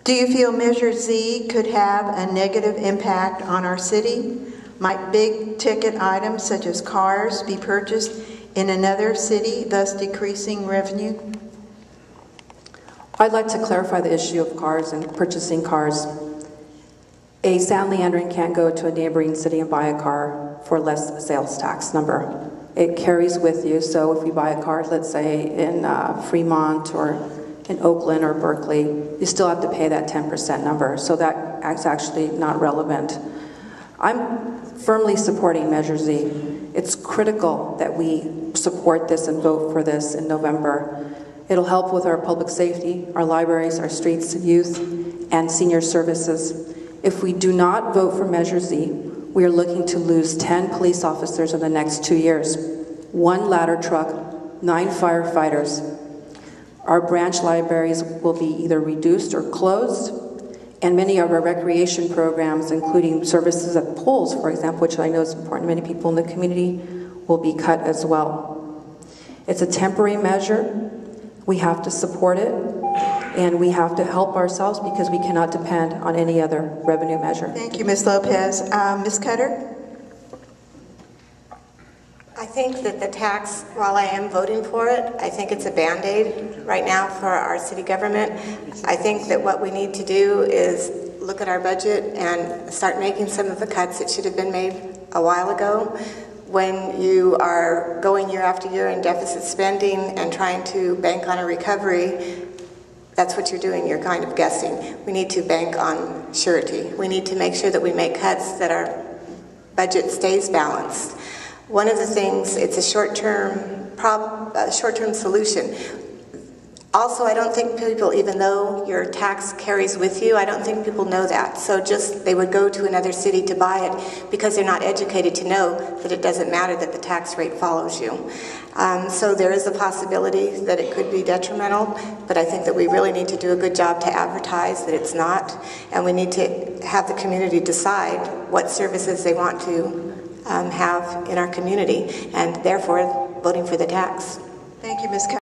Do you feel Measure Z could have a negative impact on our city? Might big ticket items such as cars be purchased in another city, thus decreasing revenue? I'd like to clarify the issue of cars and purchasing cars. A San Leandrian can't go to a neighboring city and buy a car for less sales tax number. It carries with you, so if you buy a car, let's say in Fremont or in Oakland or Berkeley, you still have to pay that 10% number, so that's actually not relevant. I'm firmly supporting Measure Z. It's critical that we support this and vote for this in November. It'll help with our public safety, our libraries, our streets, youth, and senior services. If we do not vote for Measure Z, we are looking to lose 10 police officers in the next 2 years, 1 ladder truck, 9 firefighters. Our branch libraries will be either reduced or closed, and many of our recreation programs, including services at pools, for example, which I know is important to many people in the community, will be cut as well. It's a temporary measure. We have to support it, and we have to help ourselves because we cannot depend on any other revenue measure. Thank you, Ms. Lopez. Ms. Cutter? I think that the tax, while I am voting for it, I think it's a Band-Aid right now for our city government. I think that what we need to do is look at our budget and start making some of the cuts that should have been made a while ago. When you are going year after year in deficit spending and trying to bank on a recovery, that's what you're doing. You're kind of guessing. We need to bank on surety. We need to make sure that we make cuts that our budget stays balanced. One of the things, it's a short-term solution. Also, I don't think people, even though your tax carries with you, I don't think people know that. So just they would go to another city to buy it because they're not educated to know that it doesn't matter that the tax rate follows you. So there is a possibility that it could be detrimental, but I think that we really need to do a good job to advertise that it's not, and we need to have the community decide what services they want to have in our community, and therefore voting for the tax. Thank you, Ms. Cutter.